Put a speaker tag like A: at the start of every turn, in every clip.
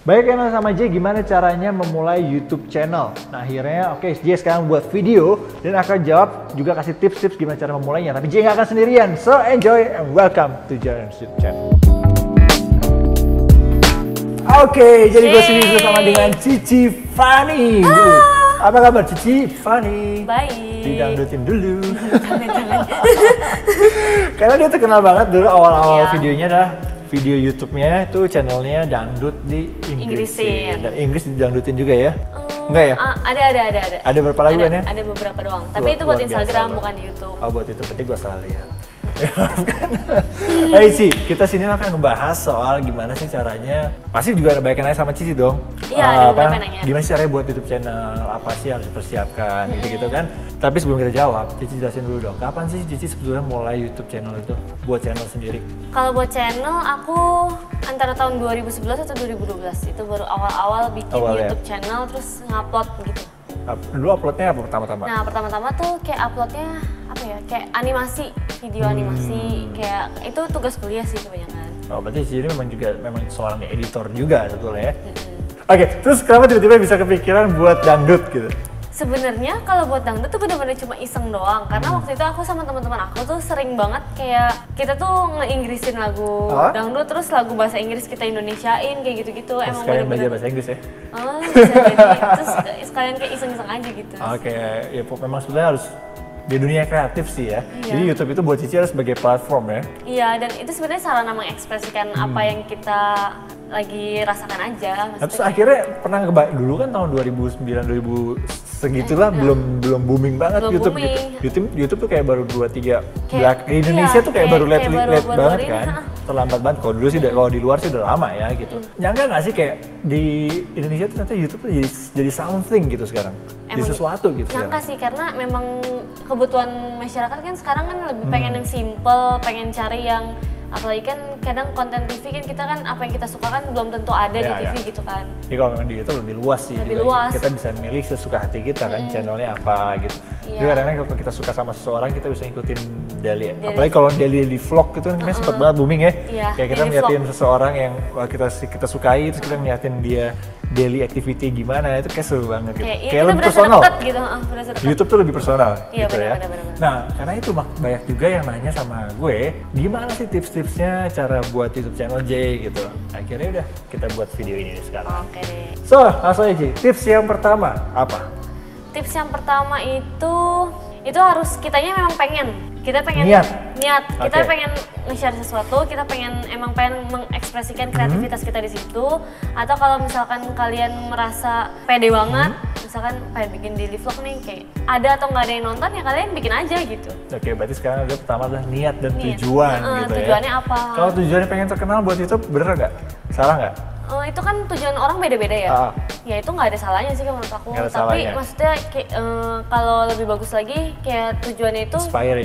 A: Baik Eno sama J, gimana caranya memulai YouTube channel? Nah akhirnya oke, J sekarang buat video dan akan jawab juga kasih tips-tips gimana cara memulainya. Tapi J nggak akan sendirian, so enjoy and welcome to Jaren's YouTube channel. Oke, jadi gue sini bersama dengan Cici Fanny. Apa kabar Cici Fanny?
B: Baik.
A: Didangdutin dulu.
B: Jangan.
A: Karena dia terkenal banget dulu awal-awal videonya dah. Video YouTube-nya itu channelnya dangdut di Inggrisin. Dan Inggris didangdutin juga ya? Enggak ya?
B: Ada.
A: Ada berapa lagu kan ya?
B: Ada beberapa doang. Tapi itu buat Instagram, bukan di YouTube.
A: Oh, buat itu berarti gue salah lihat. Hey Ci, kita sini akan ngebahas soal gimana sih caranya. Pasti juga ada banyak yang nanya sama Cici dong.
B: Iya, ada beberapa yang nanya.
A: Gimana sih caranya buat YouTube channel? Apa sih harus dipersiapkan? Gitu-gitu kan. Tapi sebelum kita jawab, Cici jelasin dulu dong. Kapan sih Cici sebetulnya mulai YouTube channel itu? Buat channel sendiri?
B: Kalau buat channel, aku antara tahun 2011 atau 2012. Itu baru awal-awal bikin YouTube channel, terus ngupload gitu.
A: Dulu uploadnya apa pertama-tama?
B: Nah, pertama-tama tuh kayak uploadnya apa ya? Kayak animasi, video animasi. Kayak itu tugas kuliah sih kebanyakan.
A: Oh, berarti Cici ini memang seorang editor juga sebetulnya ya? Oke, terus kenapa tiba-tiba bisa kepikiran buat dangdut gitu?
B: Sebenarnya kalau buat dangdut tuh bener-bener cuma iseng doang, karena waktu itu aku sama teman-teman aku tuh sering banget kayak kita tuh nge-Inggrisin lagu dangdut, terus lagu bahasa Inggris kita Indonesiain kayak gitu-gitu.
A: Emang sekalian belajar bahasa Inggris ya?
B: Oh, bisa jadi. Terus sekalian kayak iseng-iseng aja gitu.
A: Oke, ya memang sebenarnya harus di dunia kreatif sih ya. Jadi YouTube itu buat Cici harus sebagai platform ya. Iya,
B: dan itu sebenarnya sarana mengekspresikan apa yang kita lagi rasakan aja.
A: Nah, terus akhirnya pernah dulu kan tahun 2009 2000 segitulah belum booming banget YouTube gitu. YouTube tuh kayak baru 2-3 di Indonesia tuh kayak baru late banget kan. Terlambat banget. Kalau dulu sih kalau di luar sih udah lama ya gitu. Nyangka nggak sih kayak di Indonesia tuh ternyata YouTube tuh jadi something gitu sekarang. Jadi sesuatu gitu.
B: Nyangka sih karena memang kebutuhan masyarakat kan sekarang kan lebih pengen yang simple, pengen cari yang apalagi kan kadang konten TV kan kita kan apa yang kita suka kan belum tentu ada di TV gitu kan.
A: Jadi kalau memang di YouTube lebih luas sih.
B: Lebih luas.
A: Kita bisa milih sesuka hati kita kan channelnya apa gitu. Jadi kadang-kadang kalau kita suka sama seseorang kita bisa ngikutin daily. Apalagi kalau daily vlog gitu kan sempat banget booming ya. Kayak kita ngeliatin seseorang yang kita sukai terus kita ngeliatin dia daily activity gimana, itu kayak seru banget gitu. Kayak lebih personal.
B: Gitu.
A: YouTube tuh lebih personal gitu ya.
B: Bener.
A: Nah, karena itu banyak juga yang nanya sama gue, gimana sih tips-tipsnya cara buat YouTube channel J gitu. Akhirnya udah kita buat video ini sekarang.
B: Oke deh.
A: So, langsung aja J. Tips yang pertama apa?
B: Tips yang pertama itu harus kitanya memang pengen. Kita pengen niat. Kita pengen nge-share sesuatu, kita pengen mengekspresikan kreativitas kita di situ. Atau kalau misalkan kalian merasa pede banget, misalkan pengen bikin daily vlog nih kayak ada atau nggak ada yang nonton ya kalian bikin aja gitu.
A: Oke, berarti sekarang ada pertama adalah niat dan tujuan gitu ya.
B: Tujuannya apa?
A: Kalau tujuannya pengen terkenal buat YouTube, bener nggak? Salah nggak?
B: Itu kan tujuan orang beda-beda ya. Ya itu nggak ada salahnya sih menurut aku. Tapi maksudnya kalau lebih bagus lagi kayak tujuannya itu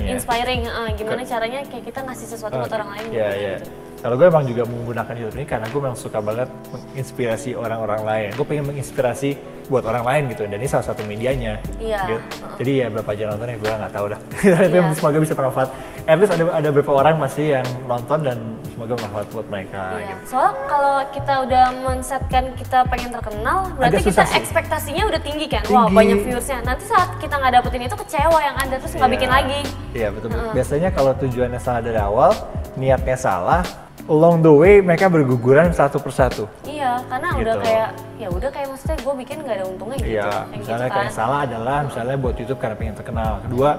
B: inspiring. Gimana caranya kayak kita ngasih sesuatu buat orang lain.
A: Gitu. Kalau gue emang juga menggunakan YouTube ini karena gue memang suka banget menginspirasi orang-orang lain. Gue pengen menginspirasi buat orang lain gitu, dan ini salah satu medianya. Gitu. Jadi ya berapa aja nontonnya gue nggak tahu dah. Tapi semoga bisa bermanfaat. At least ada beberapa orang masih yang nonton dan semoga bermanfaat buat mereka. Gitu.
B: Soalnya kalau kita udah men-setkan kita pengen terkenal, berarti kita ekspektasinya udah tinggi kan. Wah, banyak viewersnya. Nanti saat kita nggak dapetin itu kecewa yang ada terus nggak bikin lagi.
A: Iya betul. Biasanya kalau tujuannya salah dari awal, niatnya salah, along the way mereka berguguran satu persatu.
B: Iya, karena udah kayak maksudnya gue bikin nggak ada untungnya gitu.
A: Iya, misalnya kayak yang salah adalah misalnya buat YouTube karena pengen terkenal. Kedua,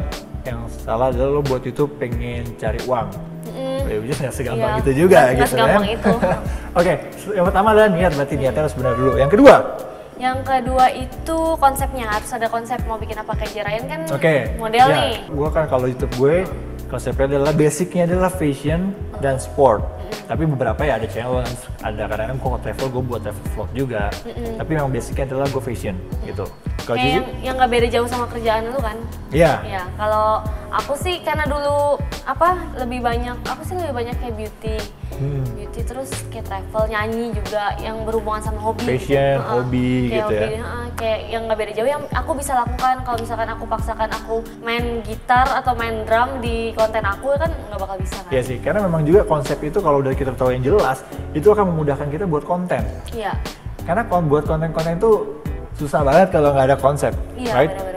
A: yang salah adalah lo buat YouTube pengen cari uang. Ya udah nggak segampang itu juga gitu kan.
B: Segampang itu.
A: Oke, yang pertama adalah niat, berarti niatnya harus benar dulu. Yang kedua
B: itu konsepnya, harus ada konsep mau bikin apa. Kayak Jerayan kan model nih.
A: Gue kan kalau YouTube gue konsepnya adalah basicnya adalah fashion dan sport. Tapi beberapa ya ada challenge, ada kadang-kadang gue travel, gue buat travel vlog juga. Tapi memang basicnya adalah gue fashion gitu.
B: Kayak yang nggak beda jauh sama kerjaan lu kan?
A: Iya.
B: Iya. Kalau aku sih karena dulu lebih banyak kayak beauty, terus kayak travel, nyanyi juga yang berhubungan sama hobi.
A: Fashion, hobi gitu
B: ya. Kayak yang nggak beda jauh yang aku bisa lakukan. Kalau misalkan aku paksakan aku main gitar atau main drum di konten aku kan nggak bakal bisa kan?
A: Iya sih, karena memang juga konsep itu kalau udah kita tahu yang jelas, itu akan memudahkan kita buat konten.
B: Iya.
A: Karena buat konten-konten itu susah banget kalau nggak ada konsep,
B: Iya,
A: right?
B: benar-benar.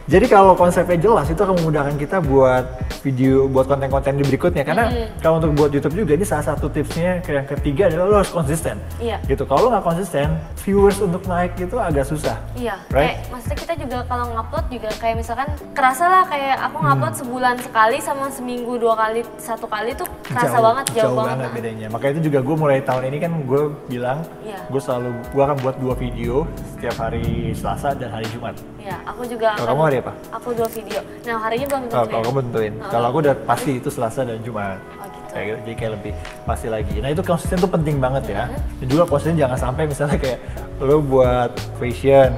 A: Jadi kalau konsepnya jelas itu akan memudahkan kita buat video, buat konten-konten di berikutnya. Karena kalau untuk buat YouTube juga ini salah satu tipsnya yang ketiga adalah lo harus konsisten.
B: Iya.
A: Gitu. Kalau nggak konsisten, viewers untuk naik itu agak susah.
B: Iya.
A: Right?
B: Kayak maksudnya kita juga kalau ngupload juga kayak misalkan kerasa lah kayak aku ngupload sebulan sekali sama seminggu 2 kali, 1 kali tuh kerasa banget jauh banget
A: bedanya. Makanya itu juga gue mulai tahun ini kan gue bilang gue akan buat 2 video setiap hari Selasa dan hari Jumat.
B: Iya, aku juga.
A: Kalau kamu hari apa?
B: Aku 2 video. Nah, harinya belum tentuin.
A: Kalau kamu tentuin. Kalau aku udah pasti itu Selasa dan Jumat.
B: Oh gitu.
A: Kayak gitu, jadi kayak lebih pasti lagi. Nah itu konsisten tuh penting banget ya. Dan juga konsisten jangan sampai misalnya kayak lo buat fashion,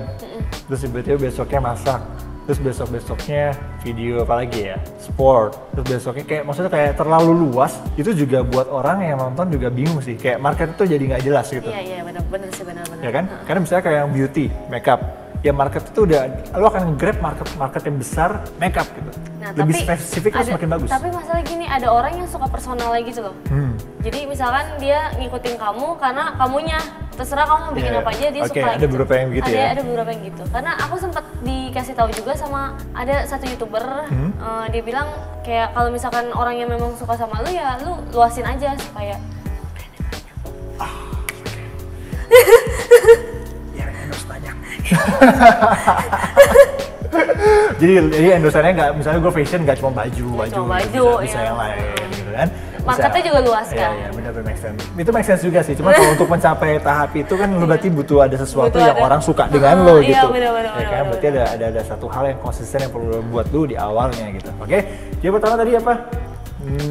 A: terus tiba-tiba besoknya masak, terus besok-besoknya video apa lagi ya, sport, terus besoknya kayak maksudnya kayak terlalu luas. Itu juga buat orang yang nonton juga bingung sih. Kayak market itu jadi nggak jelas gitu.
B: Iya benar sih benar.
A: Ya kan? Karena misalnya kayak yang beauty, makeup. Ya market itu udah, lo akan grab market yang besar makeup gitu.
B: Nah,
A: lebih spesifik kan semakin bagus.
B: Tapi masalah gini, ada orang yang suka personal lagi gitu loh. Jadi misalkan dia ngikutin kamu karena kamunya, terserah kamu mau bikin apa aja dia suka.
A: Ada beberapa yang gitu ya.
B: Ada beberapa yang gitu. Karena aku sempat dikasih tahu juga sama ada satu YouTuber, dia bilang kayak kalau misalkan orang yang memang suka sama lu ya lu luasin aja supaya
A: jadi endorsannya nggak, misalnya gue fashion nggak cuma baju, bisa yang lain gitu kan.
B: Marketnya juga luas kan.
A: Iya benar, make sense. Itu make sense juga sih. Cuma kalau untuk mencapai tahap itu kan lo berarti butuh ada sesuatu yang orang suka dengan lo gitu.
B: Iya benar.
A: Ya kan berarti ada satu hal yang konsisten yang perlu lo buat dulu di awalnya gitu. Oke. Jadi pertama tadi apa?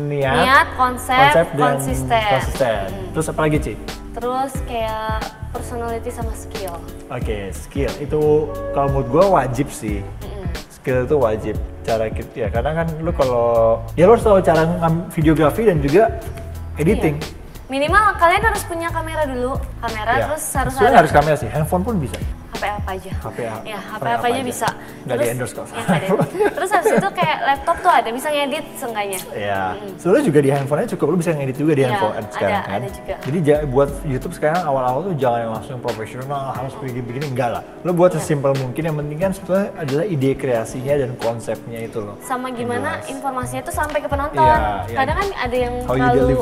A: Niat,
B: konsep dan konsisten.
A: Terus apa lagi, Ci?
B: Terus kayak personality sama skill.
A: Oke, skill itu kalau menurut gue wajib sih. Skill itu wajib. Cara kita ya, karena kan lu kalau ya lo harus tahu cara videografi dan juga editing.
B: Iya. Minimal kalian harus punya kamera dulu, terus harus
A: sebenarnya harus kamera sih, handphone pun bisa.
B: HP apa aja. HP apa aja bisa.
A: Nggak di endorse kok.
B: Terus habis itu kayak laptop tuh ada, bisa ngedit seenggaknya.
A: Iya. Sebenarnya juga di handphonenya cukup, lu bisa ngedit juga di handphone sekarang kan.
B: Ada juga.
A: Jadi buat YouTube sekarang awal-awal tuh jangan yang langsung profesional, harus begini-begini, enggak lah. Lu buat sesimpel mungkin, yang penting kan sebetulnya adalah ide kreasinya dan konsepnya itu loh.
B: Sama gimana informasinya tuh sampai ke penonton. Kadang kan ada yang terlalu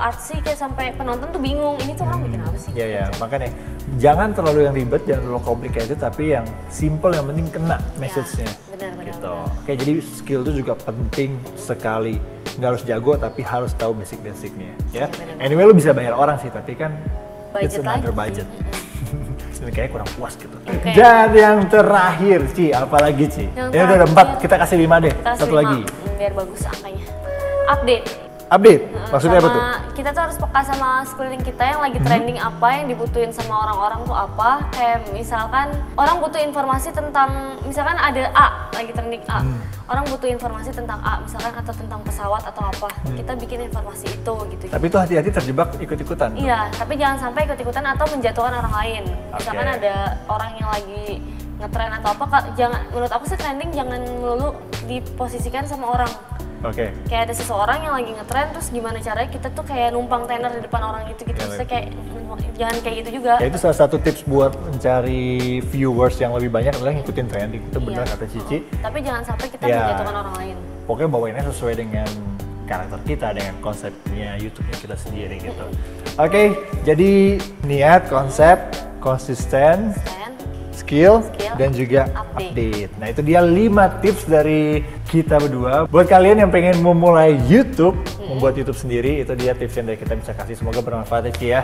B: artsy kayak sampai penonton tuh bingung, ini tuh orang bikin apa sih?
A: Iya, makanya jangan terlalu yang ribet, jangan terlalu complicated, tapi yang simple, yang penting kena message-nya.
B: Benar.
A: Gitu. Oke, jadi skill itu juga penting sekali. Nggak harus jago, tapi harus tahu basic-basicnya. Ya. Anyway, lu bisa bayar orang sih, tapi kan it's another budget. Kayaknya kurang puas gitu. Dan yang terakhir, Ci, apalagi Ci? Ini udah ada 4, kita kasih 5 deh. Satu lagi.
B: Biar bagus angkanya. Update.
A: Maksudnya apa tuh?
B: Kita tuh harus peka sama sekeliling kita yang lagi trending apa, yang dibutuhin sama orang-orang tuh apa. Kayak misalkan orang butuh informasi tentang, misalkan ada A, lagi trending A. Orang butuh informasi tentang A, misalkan atau tentang pesawat atau apa. Kita bikin informasi itu gitu.
A: Tapi itu hati-hati terjebak ikut-ikutan.
B: Iya, tapi jangan sampai ikut-ikutan atau menjatuhkan orang lain. Misalkan ada orang yang lagi ngetren atau apa, jangan, menurut aku sih trending jangan melulu diposisikan sama orang. Kayak ada seseorang yang lagi ngetren, terus gimana caranya kita tuh kayak numpang tenar di depan orang gitu. Terus kayak jangan kayak gitu juga.
A: Ya itu salah satu tips buat mencari viewers yang lebih banyak adalah ngikutin trending. Itu benar kata Cici.
B: Tapi jangan sampai kita menjatuhkan orang lain.
A: Pokoknya bawainnya sesuai dengan karakter kita, dengan konsepnya YouTube-nya kita sendiri gitu. Oke, jadi niat, konsep, konsisten, skill, dan juga update. Nah itu dia 5 tips dari kita berdua. Buat kalian yang pengen memulai YouTube, membuat YouTube sendiri, itu dia tips yang dari kita bisa kasih. Semoga bermanfaat ya Ci ya.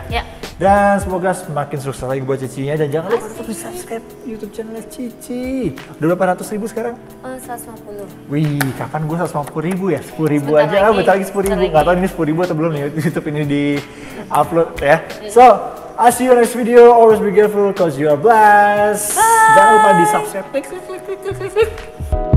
A: Dan semoga semakin sukses lagi buat Cicinya. Dan jangan lupa untuk subscribe YouTube channel Cici. Udah berapa ratus ribu sekarang?
B: 150.
A: Wih, kapan gue 150.000 ya? 10.000 aja, bentar lagi 10.000. Gak tau ini 10.000 atau belum nih YouTube ini di upload ya. So, I'll see you next video. Always be careful because you are blessed. Jangan lupa di subscribe. Klik.